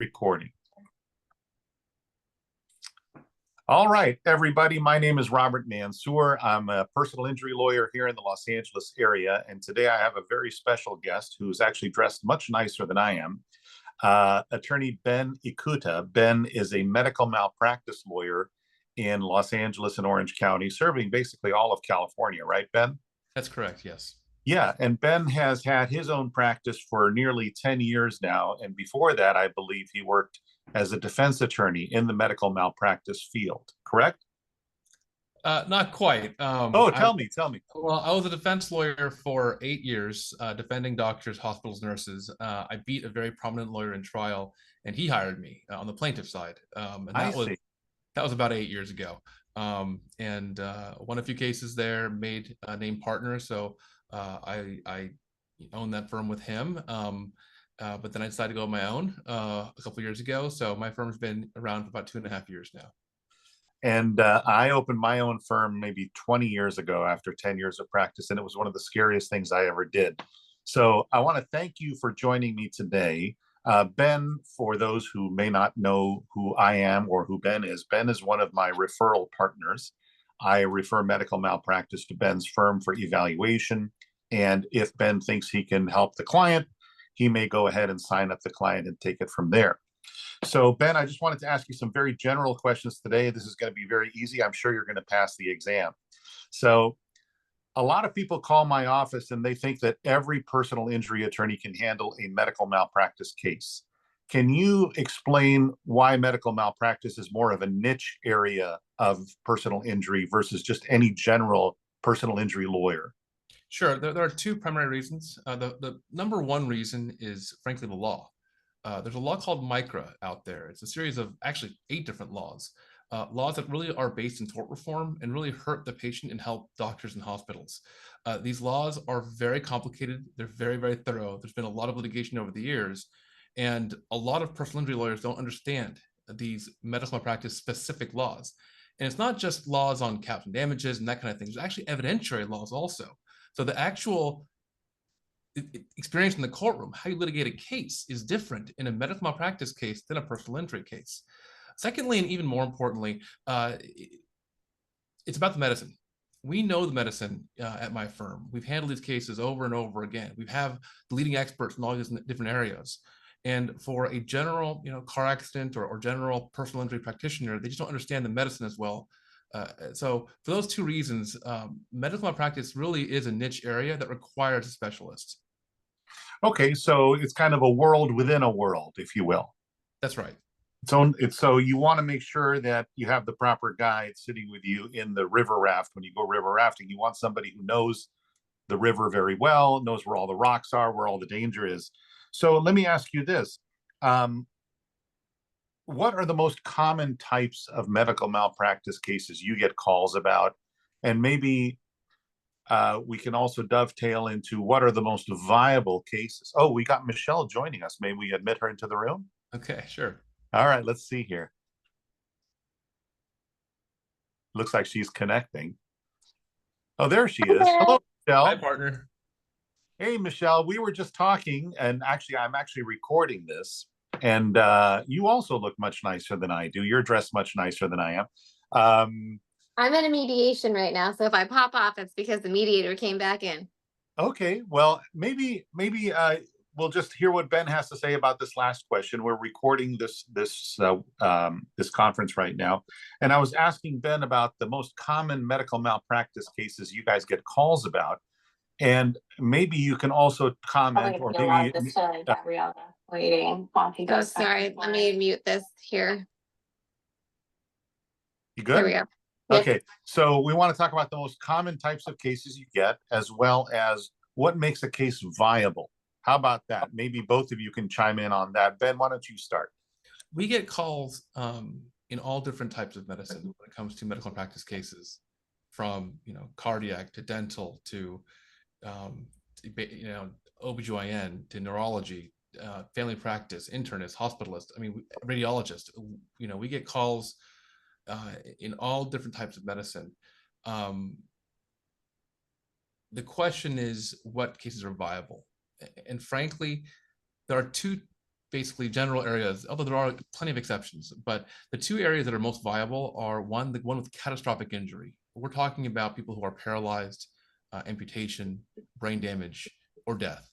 Recording. All right, everybody. My name is Robert Mansour. I'm a personal injury lawyer here in the Los Angeles area. And today I have a very special guest who's actually dressed much nicer than I am. Attorney Ben Ikuta. Ben is a medical malpractice lawyer in Los Angeles and Orange County, serving basically all of California, right, Ben? That's correct, yes. Yeah, and Ben has had his own practice for nearly 10 years now. And before that, I believe he worked as a defense attorney in the medical malpractice field, correct? Not quite. Oh, tell me. Well, I was a defense lawyer for 8 years, defending doctors, hospitals, nurses. I beat a very prominent lawyer in trial, and he hired me on the plaintiff side. And I that see. was about 8 years ago. And won a few cases there, made a named partner. So I owned that firm with him. But then I decided to go on my own a couple of years ago. So my firm's been around for about 2.5 years now. And I opened my own firm maybe 20 years ago after 10 years of practice, and it was one of the scariest things I ever did. So I want to thank you for joining me today. Ben, for those who may not know who I am or who Ben is one of my referral partners. I refer medical malpractice to Ben's firm for evaluation. And if Ben thinks he can help the client, he may go ahead and sign up the client and take it from there. So, Ben, I just wanted to ask you some very general questions today. This is going to be very easy. I'm sure you're going to pass the exam. So, a lot of people call my office and they think that every personal injury attorney can handle a medical malpractice case. Can you explain why medical malpractice is more of a niche area of personal injury versus just any general personal injury lawyer? Sure. There are two primary reasons. The number one reason is, frankly, the law. There's a law called MICRA out there. It's a series of actually 8 different laws, laws that really are based in tort reform and really hurt the patient and help doctors and hospitals. These laws are very complicated. They're very, very thorough. There's been a lot of litigation over the years, and a lot of personal injury lawyers don't understand these medical malpractice specific laws. And it's not just laws on caps and damages and that kind of thing. There's actually evidentiary laws also. So the actual experience in the courtroom, how you litigate a case, is different in a medical malpractice case than a personal injury case. Secondly, and even more importantly, it's about the medicine. We know the medicine at my firm. We've handled these cases over and over again. We have the leading experts in all these different areas. And for a general, car accident or general personal injury practitioner, they just don't understand the medicine as well. So for those two reasons, medical malpractice really is a niche area that requires a specialist. Okay, so it's kind of a world within a world, if you will. That's right. So you want to make sure that you have the proper guide sitting with you in the river raft when you go river rafting. You want somebody who knows the river very well, knows where all the rocks are, where all the danger is. So let me ask you this. What are the most common types of medical malpractice cases you get calls about? And maybe we can also dovetail into what are the most viable cases. Oh, we got Michelle joining us. May we admit her into the room? Okay, sure. All right, let's see here. Looks like she's connecting. Oh, there she is. Hello, Michelle. Hi, partner. Hey, Michelle. We were just talking, and actually, I'm actually recording this. And you also look much nicer than I do. You're dressed much nicer than I am. I'm in a mediation right now, so if I pop off, it's because the mediator came back in. Okay, well, maybe we'll just hear what Ben has to say about this last question. We're recording this conference right now, and I was asking Ben about the most common medical malpractice cases you guys get calls about, and maybe you can also comment, or maybe Gabriella waiting while he goes. Oh, sorry, let me mute this here. You good? There we go. Okay, so we want to talk about the most common types of cases you get, as well as what makes a case viable. How about that? Maybe both of you can chime in on that. Ben, why don't you start? We get calls in all different types of medicine when it comes to medical practice cases, from cardiac to dental to OBGYN to neurology, family practice, internist, hospitalist. I mean, radiologist. We get calls in all different types of medicine. The question is, what cases are viable? And frankly, there are two basically general areas, although there are plenty of exceptions. But the two areas that are most viable are the one with catastrophic injury. We're talking about people who are paralyzed, amputation, brain damage, or death.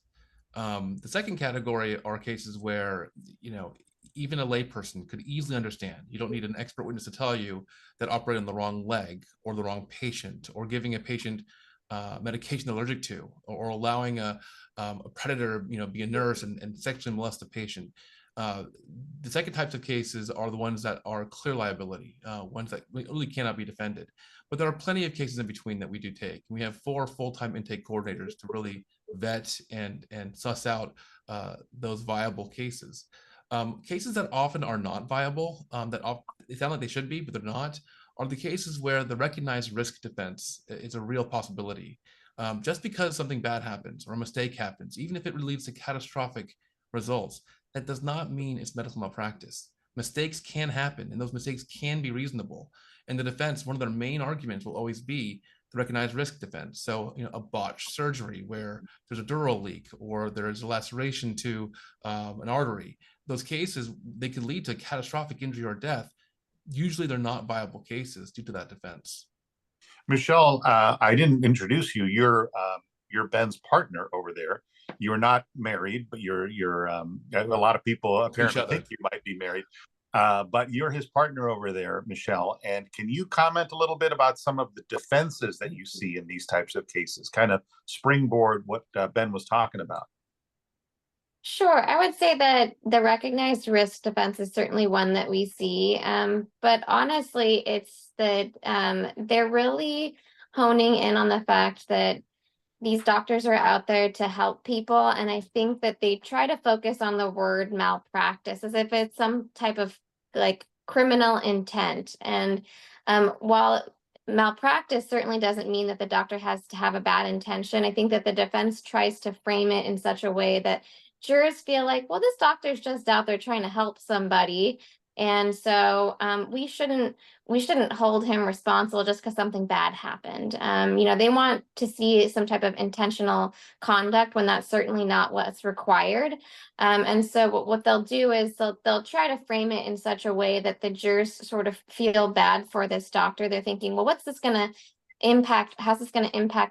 The second category are cases where, even a layperson could easily understand. You don't need an expert witness to tell you that operating on the wrong leg or the wrong patient, or giving a patient medication they're allergic to, or allowing a predator, be a nurse and sexually molest the patient. The second types of cases are the ones that are clear liability, ones that really cannot be defended. But there are plenty of cases in between that we do take. We have 4 full-time intake coordinators to really vet and suss out those viable cases. Cases that often are not viable, they sound like they should be, but they're not, are the cases where the recognized risk defense is a real possibility. Just because something bad happens or a mistake happens, even if it leads to catastrophic results, that does not mean it's medical malpractice. Mistakes can happen, and those mistakes can be reasonable. And the defense, one of their main arguments will always be the recognized risk defense. So, a botched surgery where there's a dural leak or there's a laceration to an artery. Those cases, they could lead to catastrophic injury or death. Usually they're not viable cases due to that defense. Michelle, I didn't introduce you. You're Ben's partner over there. You're not married, but you're a lot of people apparently think you might be married. But you're his partner over there, Michelle. And can you comment a little bit about some of the defenses that you see in these types of cases, kind of springboard what Ben was talking about? Sure. I would say that the recognized risk defense is certainly one that we see. But honestly, it's that they're really honing in on the fact that these doctors are out there to help people. And I think that they try to focus on the word malpractice as if it's some type of like criminal intent. And while malpractice certainly doesn't mean that the doctor has to have a bad intention, I think that the defense tries to frame it in such a way that jurors feel like, well, this doctor's just out there trying to help somebody. And so we shouldn't hold him responsible just because something bad happened. They want to see some type of intentional conduct when that's certainly not what's required. And so what they'll do is they'll try to frame it in such a way that the jurors sort of feel bad for this doctor. They're thinking, well, how's this going to impact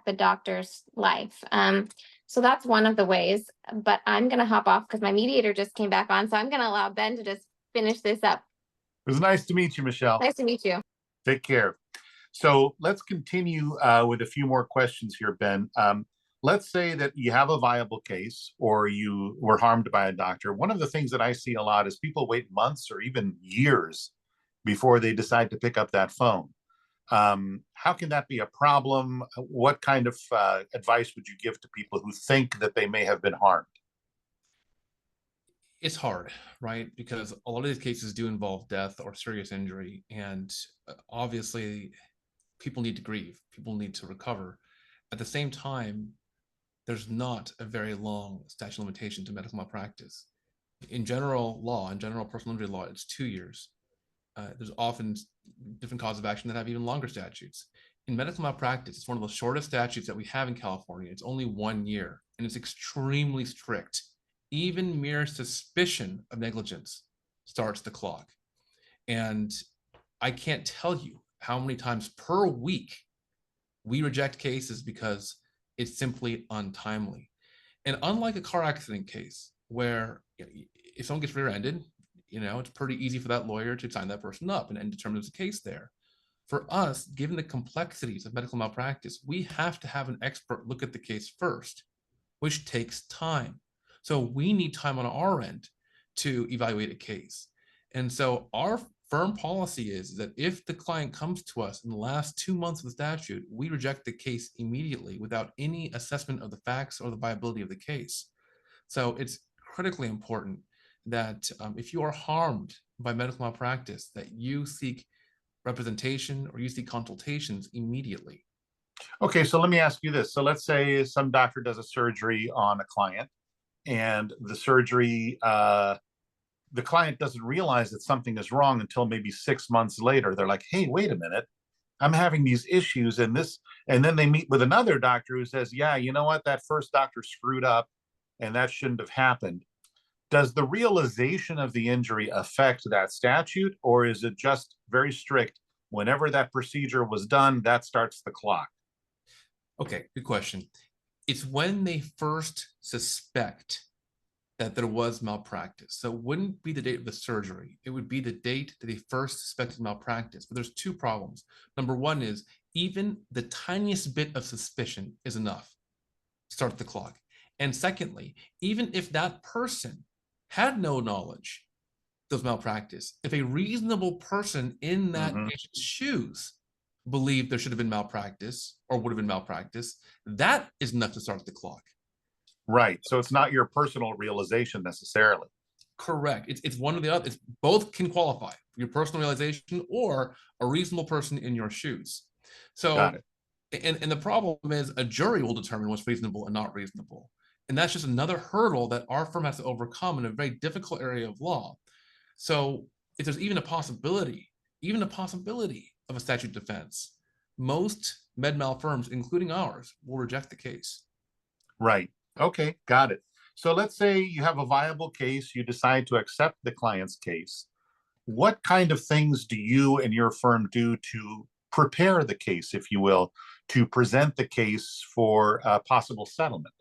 the doctor's life? So that's one of the ways, but I'm going to hop off because my mediator just came back on. So I'm going to allow Ben to just finish this up. It was nice to meet you, Michelle. Nice to meet you. Take care. So let's continue with a few more questions here, Ben. Let's say that you have a viable case or you were harmed by a doctor. One of the things that I see a lot is people wait months or even years before they decide to pick up that phone. How can that be a problem? What kind of advice would you give to people who think that they may have been harmed? It's hard, right? Because a lot of these cases do involve death or serious injury. And obviously, people need to grieve. People need to recover. At the same time, there's not a very long statute of limitation to medical malpractice. In general law, in general personal injury law, it's 2 years. There's often different causes of action that have even longer statutes. In medical malpractice, it's one of the shortest statutes that we have in California. It's only 1 year, and it's extremely strict. Even mere suspicion of negligence starts the clock. And I can't tell you how many times per week we reject cases because it's simply untimely. And unlike a car accident case where if someone gets rear-ended, it's pretty easy for that lawyer to sign that person up and determine there's a case there. For us, given the complexities of medical malpractice, we have to have an expert look at the case first, which takes time. So we need time on our end to evaluate a case. And so our firm policy is that if the client comes to us in the last 2 months of the statute, we reject the case immediately without any assessment of the facts or the viability of the case. So it's critically important that if you are harmed by medical malpractice, that you seek representation or you seek consultations immediately. Okay, so let me ask you this. So let's say some doctor does a surgery on a client, and the surgery, the client doesn't realize that something is wrong until maybe 6 months later. They're like, hey, wait a minute, I'm having these issues and then they meet with another doctor who says, yeah, you know what, that first doctor screwed up and that shouldn't have happened. Does the realization of the injury affect that statute, or is it just very strict? Whenever that procedure was done, that starts the clock. Okay, good question. It's when they first suspect that there was malpractice. So it wouldn't be the date of the surgery. It would be the date that they first suspected malpractice. But there's two problems. Number one is even the tiniest bit of suspicion is enough to start the clock. And secondly, even if that person had no knowledge of malpractice, if a reasonable person in that patient's shoes believed there should have been malpractice or would have been malpractice, that is enough to start the clock. Right. So it's not your personal realization necessarily. Correct. It's one or the other. It's both can qualify, your personal realization or a reasonable person in your shoes. So, Got it. And the problem is a jury will determine what's reasonable and not reasonable. And that's just another hurdle that our firm has to overcome in a very difficult area of law. So if there's even a possibility of a statute defense, most med mal firms, including ours, will reject the case. Right. Okay, got it. So let's say you have a viable case, you decide to accept the client's case. What kind of things do you and your firm do to prepare the case, if you will, to present the case for a possible settlement?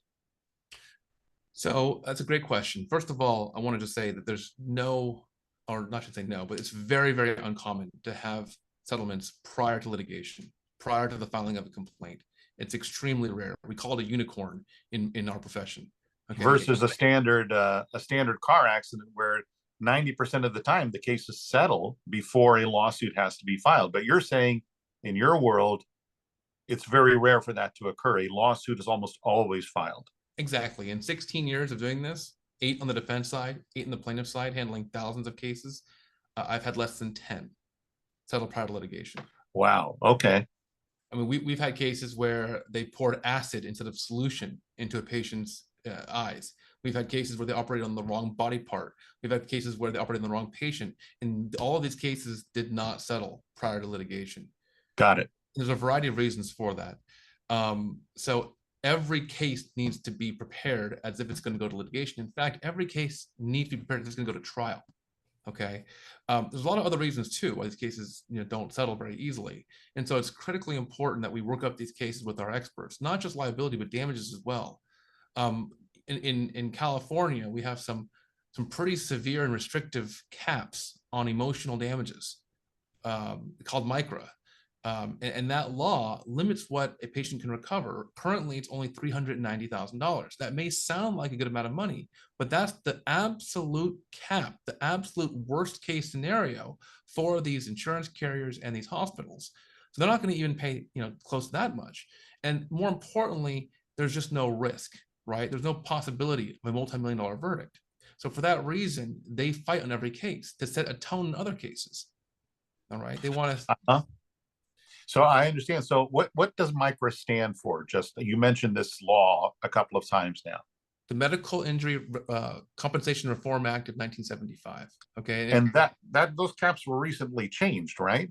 So that's a great question. First of all, I want to just say that there's no, or not to say no, but it's very, very uncommon to have settlements prior to litigation, prior to the filing of a complaint. It's extremely rare. We call it a unicorn in our profession. Okay. Versus a standard car accident where 90% of the time the case is settled before a lawsuit has to be filed. But you're saying in your world, it's very rare for that to occur. A lawsuit is almost always filed. Exactly. In 16 years of doing this, 8 on the defense side, 8 on the plaintiff side, handling thousands of cases, I've had less than 10 settled prior to litigation. Wow. Okay. I mean, we've had cases where they poured acid instead of solution into a patient's eyes. We've had cases where they operated on the wrong body part. We've had cases where they operated on the wrong patient. And all of these cases did not settle prior to litigation. Got it. There's a variety of reasons for that. So every case needs to be prepared as if it's going to go to litigation. In fact, every case needs to be prepared as if it's going to go to trial. Okay. There's a lot of other reasons too why these cases don't settle very easily. And so it's critically important that we work up these cases with our experts, not just liability, but damages as well. In California, we have some pretty severe and restrictive caps on emotional damages called MICRA. And that law limits what a patient can recover. Currently, it's only $390,000. That may sound like a good amount of money, but that's the absolute cap, the absolute worst case scenario for these insurance carriers and these hospitals. So they're not going to even pay, close to that much. And more importantly, there's just no risk, right? There's no possibility of a multi-million-dollar verdict. So for that reason, they fight on every case to set a tone in other cases. All right, they want to. So I understand. So what does MICRA stand for? Just you mentioned this law a couple of times now. The Medical Injury Compensation Reform Act of 1975. Okay, and that those caps were recently changed, right?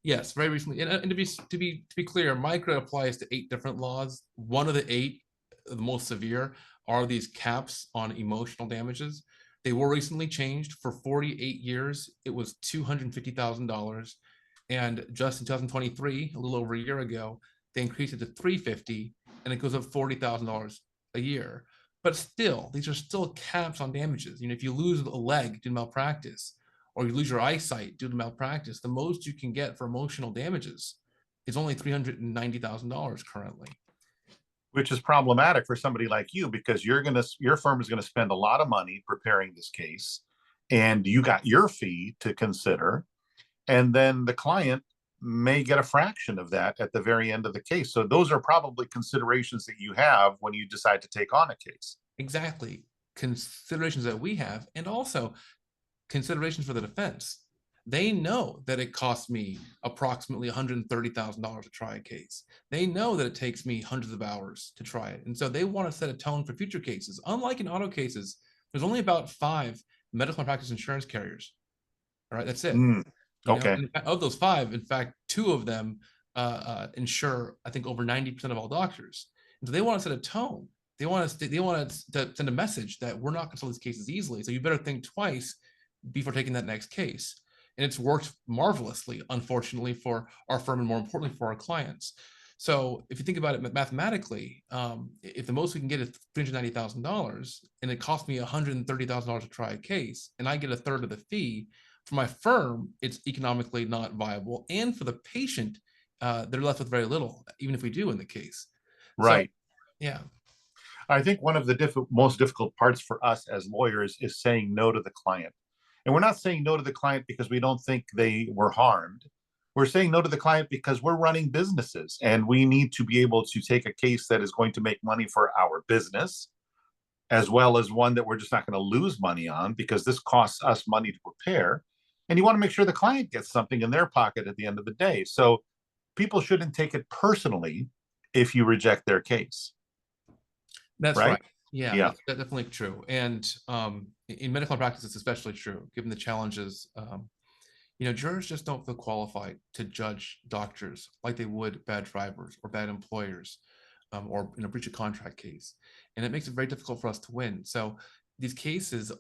Yes, very recently. And to be clear, MICRA applies to 8 different laws. One of the 8, the most severe, are these caps on emotional damages. They were recently changed. For 48 years, it was $250,000. And just in 2023, a little over a year ago, they increased it to $350,000, and it goes up $40,000 a year. But still, these are still caps on damages. If you lose a leg due to malpractice, or you lose your eyesight due to malpractice, the most you can get for emotional damages is only $390,000 currently. Which is problematic for somebody like you, because your firm is going to spend a lot of money preparing this case, and you got your fee to consider. And then the client may get a fraction of that at the very end of the case. So those are probably considerations that you have when you decide to take on a case. Exactly. Considerations that we have, and also considerations for the defense. They know that it costs me approximately $130,000 to try a case. They know that it takes me hundreds of hours to try it. And so they want to set a tone for future cases. Unlike in auto cases, there's only about 5 medical malpractice insurance carriers. All right, that's it. Okay. Of those 5, in fact, 2 of them insure, I think, over 90% of all doctors. And so they want to set a tone. they want us to send a message that we're not going to settle these cases easily. So you better think twice before taking that next case. And it's worked marvelously, unfortunately, for our firm and more importantly for our clients. So if you think about it mathematically, if the most we can get is $390,000 and it costs me $130,000 to try a case, and I get a third of the fee, for my firm, it's economically not viable. And for the patient, they're left with very little, even if we do in the case. So, Right. yeah. I think one of the most difficult parts for us as lawyers is saying no to the client. And we're not saying no to the client because we don't think they were harmed. We're saying no to the client because we're running businesses and we need to be able to take a case that is going to make money for our business, as well as one that we're just not going to lose money on because this costs us money to prepare. And you want to make sure the client gets something in their pocket at the end of the day. So people shouldn't take it personally if you reject their case. That's Right? right. Yeah, Yeah. that's definitely true. And in medical practice, it's especially true, given the challenges. Jurors just don't feel qualified to judge doctors like they would bad drivers or bad employers, or in a breach of contract case. And it makes it very difficult for us to win. So these cases,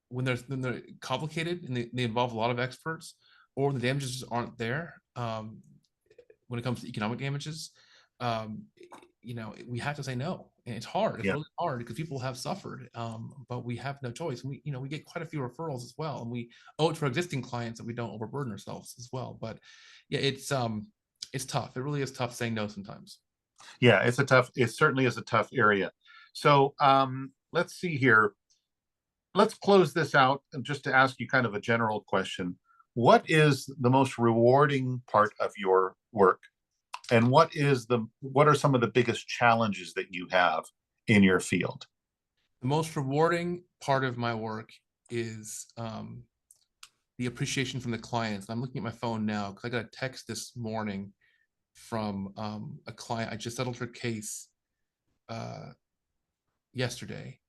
when they're complicated and they involve a lot of experts, or when the damages just aren't there, when it comes to economic damages, um, we have to say no. And it's hard. It's Yeah. really hard because people have suffered, but we have no choice. And we get quite a few referrals as well, and we owe it to our existing clients that we don't overburden ourselves as well. But yeah, it's tough. It really is tough saying no sometimes. Yeah, it certainly is a tough area. So let's see here. Let's close this out and just to ask you kind of a general question. What is the most rewarding part of your work? And what are some of the biggest challenges that you have in your field? The most rewarding part of my work is the appreciation from the clients. I'm looking at my phone now because I got a text this morning from a client. I just settled her case yesterday,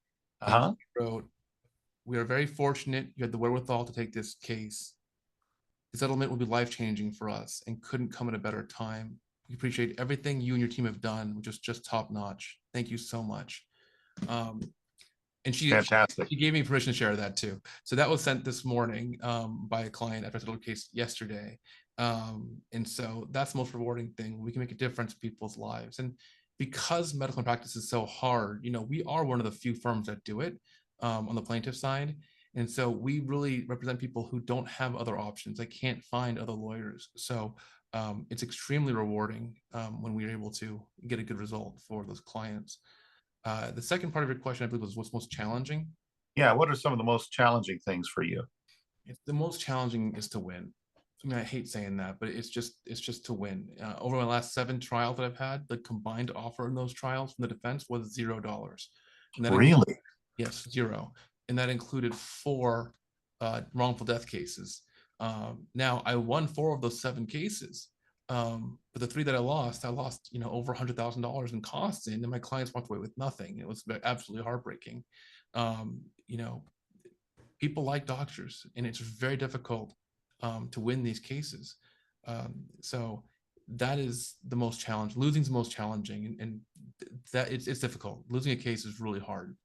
and Uh-huh. she wrote, "We are very fortunate you had the wherewithal to take this case. The settlement will be life-changing for us and couldn't come at a better time. We appreciate everything you and your team have done, which is just top-notch. Thank you so much." And Fantastic. she gave me permission to share that too. So that was sent this morning by a client after I settled a case yesterday. And so that's the most rewarding thing. We can make a difference in people's lives. And because medical practice is so hard, we are one of the few firms that do it on the plaintiff side. And so we really represent people who don't have other options. They can't find other lawyers. So it's extremely rewarding when we're able to get a good result for those clients. The second part of your question, I believe, was what's most challenging. Yeah, what are some of the most challenging things for you? The most challenging is to win. I mean, I hate saying that, but it's just to win. Over my last 7 trials that I've had, the combined offer in those trials from the defense was $0, and that Really? yes, 0, and that included 4 wrongful death cases. Now I won 4 of those 7 cases, but the 3 that I lost over $100,000 in costs, and my clients walked away with nothing. It was absolutely heartbreaking. You know, people like doctors, and it's very difficult to win these cases. So that is the most challenging. Losing is the most challenging, and that it's difficult. Losing a case is really hard.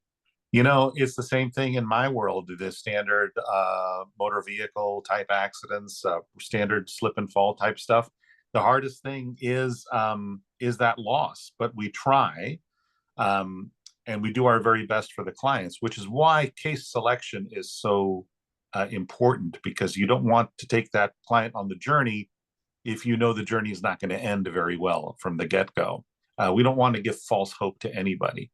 It's the same thing in my world. The standard motor vehicle type accidents, standard slip and fall type stuff. The hardest thing is that loss, but we try, and we do our very best for the clients, which is why case selection is so important, because you don't want to take that client on the journey if you know the journey is not going to end very well from the get-go. We don't want to give false hope to anybody.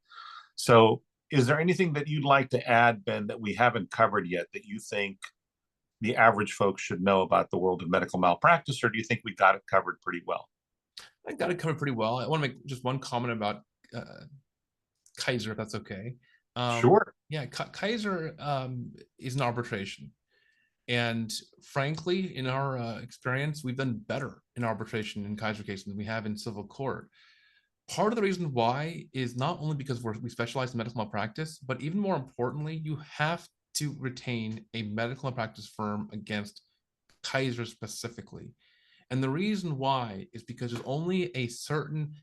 So is there anything that you'd like to add, Ben, that we haven't covered yet that you think the average folks should know about the world of medical malpractice, or do you think we got it covered pretty well? I got it covered pretty well. I want to make just one comment about Kaiser, if that's okay. Sure. Yeah, Kaiser is an arbitration. And frankly, in our experience, we've done better in arbitration in Kaiser cases than we have in civil court. Part of the reason why is not only because we specialize in medical malpractice, but even more importantly, you have to retain a medical malpractice firm against Kaiser specifically. And the reason why is because there's only a certain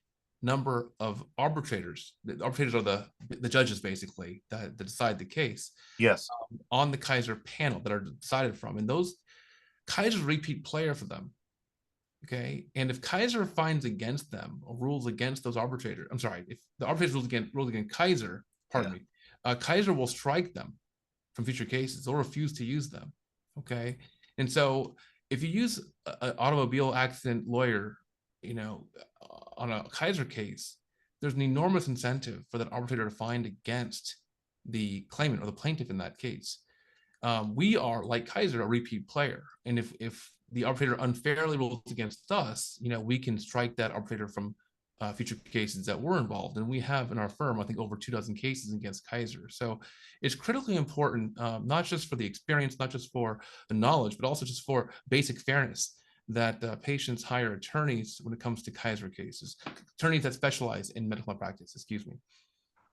number of arbitrators. The arbitrators are the judges, basically, that decide the case. Yes. On the Kaiser panel that are decided from, and those Kaiser's repeat player for them. Okay, and if Kaiser finds against them or rules against those arbitrators, I'm sorry, if the arbitrators rules against Kaiser, pardon me, Kaiser will strike them from future cases. They'll refuse to use them. Okay, and so if you use an automobile accident lawyer, on a Kaiser case, there's an enormous incentive for that arbitrator to find against the claimant or the plaintiff in that case. We are, like Kaiser, a repeat player, and if the arbitrator unfairly rules against us, we can strike that arbitrator from future cases that were involved. And we have in our firm, I think, over 24 cases against Kaiser. So it's critically important, not just for the experience, not just for the knowledge, but also just for basic fairness, that patients hire attorneys when it comes to Kaiser cases, attorneys that specialize in medical malpractice, excuse me.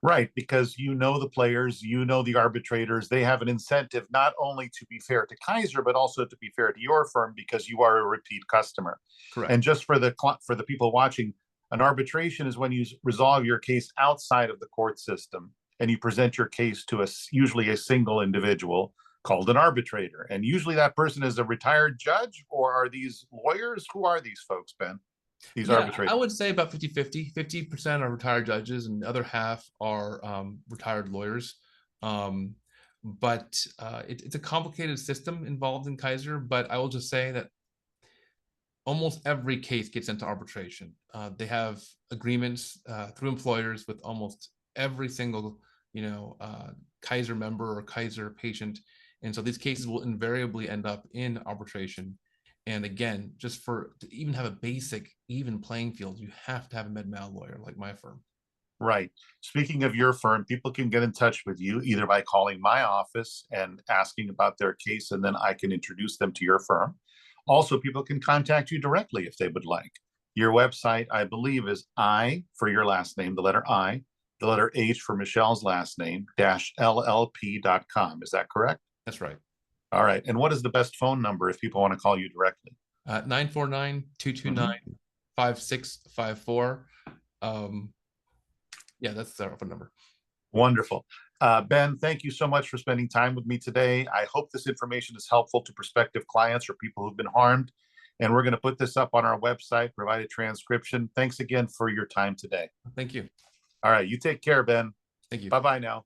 Right, because the players, the arbitrators, they have an incentive not only to be fair to Kaiser, but also to be fair to your firm because you are a repeat customer. Correct. And just for the people watching, an arbitration is when you resolve your case outside of the court system and you present your case to usually a single individual called an arbitrator. And usually that person is a retired judge, or are these lawyers? Who are these folks, Ben? These arbitrators? I would say about 50-50. 50% are retired judges and the other half are retired lawyers. But it's a complicated system involved in Kaiser, but I will just say that almost every case gets into arbitration. They have agreements through employers with almost every single, Kaiser member or Kaiser patient. And so these cases will invariably end up in arbitration. And again, just to even have a basic even playing field, you have to have a med mal lawyer like my firm. Right. Speaking of your firm, people can get in touch with you either by calling my office and asking about their case, and then I can introduce them to your firm. Also, people can contact you directly if they would like. Your website, I believe, is I for your last name, the letter I, the letter H for Michelle's last name, -llp.com. Is that correct? That's right. All right. And what is the best phone number if people want to call you directly? 949-229-5654. Yeah, that's our phone number. Wonderful. Ben, thank you so much for spending time with me today. I hope this information is helpful to prospective clients or people who've been harmed. And we're going to put this up on our website, provide a transcription. Thanks again for your time today. Thank you. All right. You take care, Ben. Thank you. Bye-bye now.